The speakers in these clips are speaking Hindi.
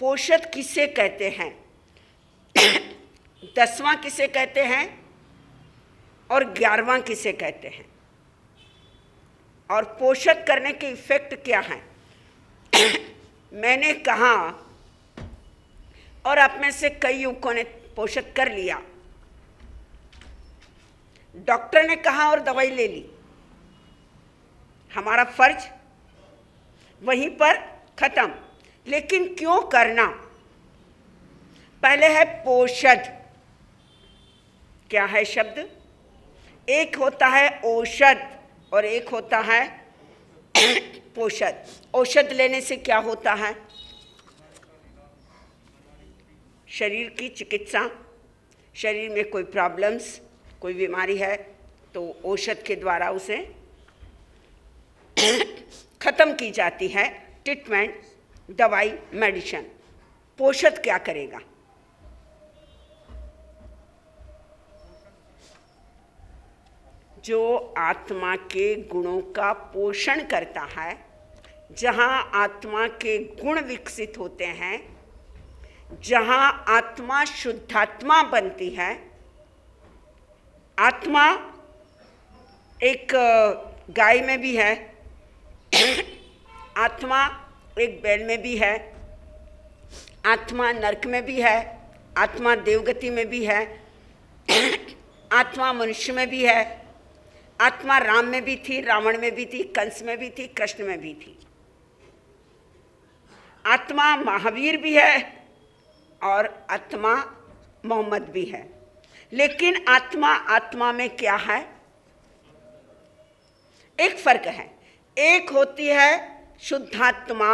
पोषद किसे कहते हैं, 10वां किसे कहते हैं और 11वां किसे कहते हैं, और पोषद करने के इफेक्ट क्या हैं। मैंने कहा और आप में से कई युवकों ने पोषद कर लिया, डॉक्टर ने कहा और दवाई ले ली, हमारा फर्ज वहीं पर खत्म। लेकिन क्यों करना। पहले है पोषद। क्या है शब्द, एक होता है औषध और एक होता है पोषद। औषध लेने से क्या होता है, शरीर की चिकित्सा, शरीर में कोई प्रॉब्लम्स, कोई बीमारी है तो औषध के द्वारा उसे खत्म की जाती है, ट्रीटमेंट, दवाई, मेडिसिन। पोषद क्या करेगा, जो आत्मा के गुणों का पोषण करता है, जहाँ आत्मा के गुण विकसित होते हैं, जहाँ आत्मा शुद्धात्मा बनती है। आत्मा एक गाय में भी है, आत्मा एक बैल में भी है, आत्मा नरक में भी है, आत्मा देवगति में भी है, आत्मा मनुष्य में भी है, आत्मा राम में भी थी, रावण में भी थी, कंस में भी थी, कृष्ण में भी थी। आत्मा महावीर भी है और आत्मा मोहम्मद भी है। लेकिन आत्मा आत्मा में क्या है, एक फर्क है। एक होती है शुद्धात्मा,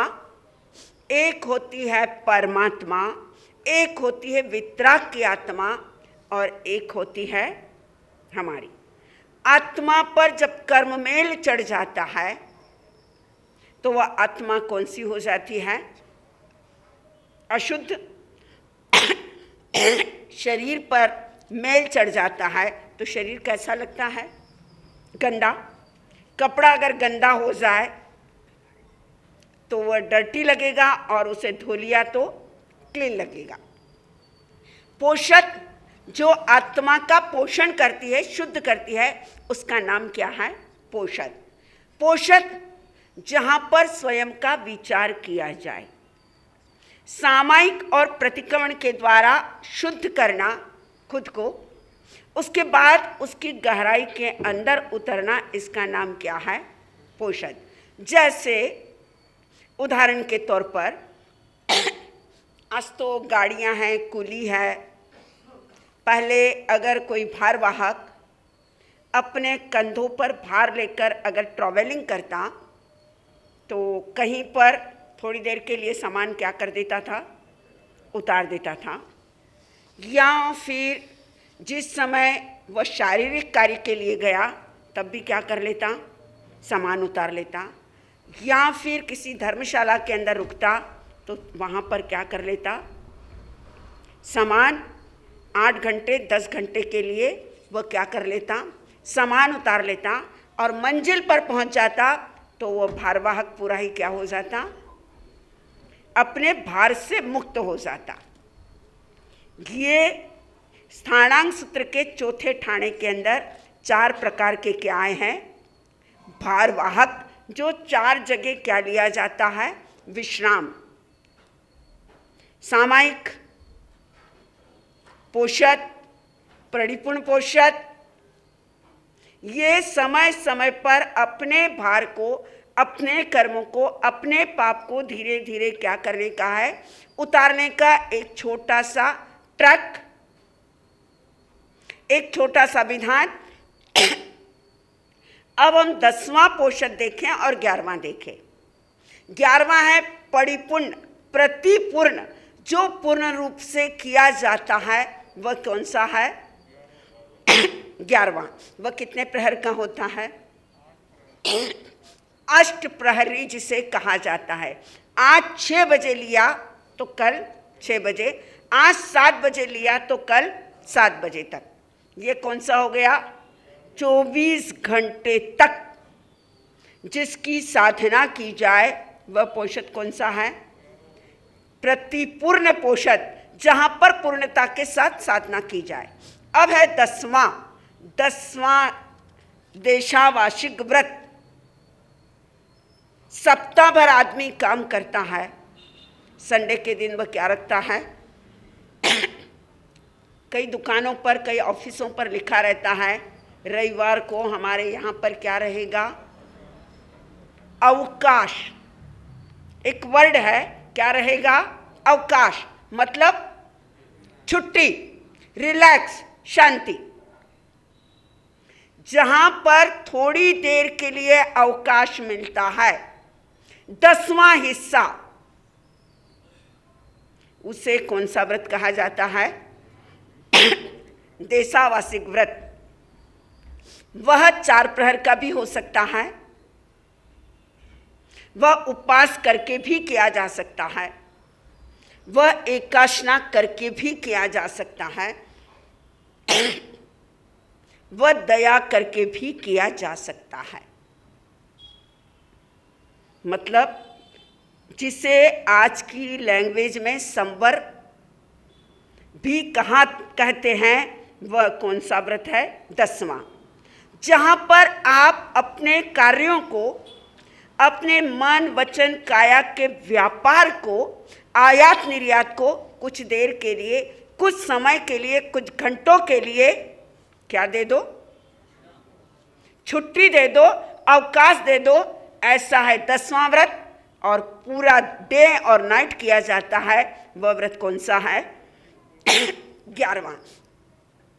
एक होती है परमात्मा, एक होती है वितराग की आत्मा और एक होती है हमारी आत्मा। पर जब कर्ममेल चढ़ जाता है तो वह आत्मा कौन सी हो जाती है, अशुद्ध। शरीर पर मेल चढ़ जाता है तो शरीर कैसा लगता है, गंदा। कपड़ा अगर गंदा हो जाए तो वह डर्टी लगेगा और उसे धो लिया तो क्लीन लगेगा। पोषक जो आत्मा का पोषण करती है, शुद्ध करती है, उसका नाम क्या है, पोषक। पोषक जहाँ पर स्वयं का विचार किया जाए, सामायिक और प्रतिक्रमण के द्वारा शुद्ध करना खुद को, उसके बाद उसकी गहराई के अंदर उतरना, इसका नाम क्या है, पोषण। जैसे उदाहरण के तौर पर आज तो गाड़ियां हैं, कुली है। पहले अगर कोई भारवाहक अपने कंधों पर भार लेकर अगर ट्रैवलिंग करता तो कहीं पर थोड़ी देर के लिए सामान क्या कर देता था, उतार देता था। या फिर जिस समय वह शारीरिक कार्य के लिए गया तब भी क्या कर लेता, सामान उतार लेता। या फिर किसी धर्मशाला के अंदर रुकता तो वहाँ पर क्या कर लेता, सामान 8 घंटे 10 घंटे के लिए वह क्या कर लेता, सामान उतार लेता। और मंजिल पर पहुँच जाता तो वह भारवाहक पूरा ही क्या हो जाता, अपने भार से मुक्त हो जाता। ये स्थानांक सूत्र के चौथे ठाणे के अंदर 4 प्रकार के क्या आए हैं, भारवाहक, जो 4 जगह क्या लिया जाता है, विश्राम। सामायिक पोषक, परिपूर्ण पोषक, ये समय समय पर अपने भार को, अपने कर्मों को, अपने पाप को धीरे धीरे क्या करने का है, उतारने का एक छोटा सा ट्रक, एक छोटा सा विधान। अब हम 10वां पोषक देखें और 11वां देखें। 11वां है परिपूर्ण, प्रतिपूर्ण, जो पूर्ण रूप से किया जाता है वह कौन सा है, 11वां। वह कितने प्रहर का होता है, अष्ट प्रहरी जिसे कहा जाता है। आज 6 बजे लिया तो कल 6 बजे, आज 7 बजे लिया तो कल 7 बजे तक। ये कौन सा हो गया, 24 घंटे तक जिसकी साधना की जाए वह पोषक कौन सा है, प्रतिपूर्ण पोषद, जहां पर पूर्णता के साथ साधना की जाए। अब है 10वां देशावार्षिक व्रत। सप्ताह भर आदमी काम करता है, संडे के दिन वह क्या रखता है? कई दुकानों पर, कई ऑफिसों पर लिखा रहता है रविवार को हमारे यहाँ पर क्या रहेगा? अवकाश। एक वर्ड है, क्या रहेगा? अवकाश, मतलब छुट्टी, रिलैक्स, शांति। जहां पर थोड़ी देर के लिए अवकाश मिलता है, 10वां हिस्सा, उसे कौन सा व्रत कहा जाता है? देशावार्षिक व्रत। वह 4 प्रहर का भी हो सकता है, वह उपवास करके भी किया जा सकता है, वह एकादशना करके भी किया जा सकता है, वह दया करके भी किया जा सकता है। मतलब जिसे आज की लैंग्वेज में संवर भी कहते हैं, वह कौन सा व्रत है? 10वां। जहाँ पर आप अपने कार्यों को, अपने मन वचन काया के व्यापार को, आयात निर्यात को कुछ देर के लिए, कुछ समय के लिए, कुछ घंटों के लिए क्या दे दो? छुट्टी दे दो, अवकाश दे दो। ऐसा है 10वां व्रत। और पूरा डे और नाइट किया जाता है, वह व्रत कौन सा है? 11वां।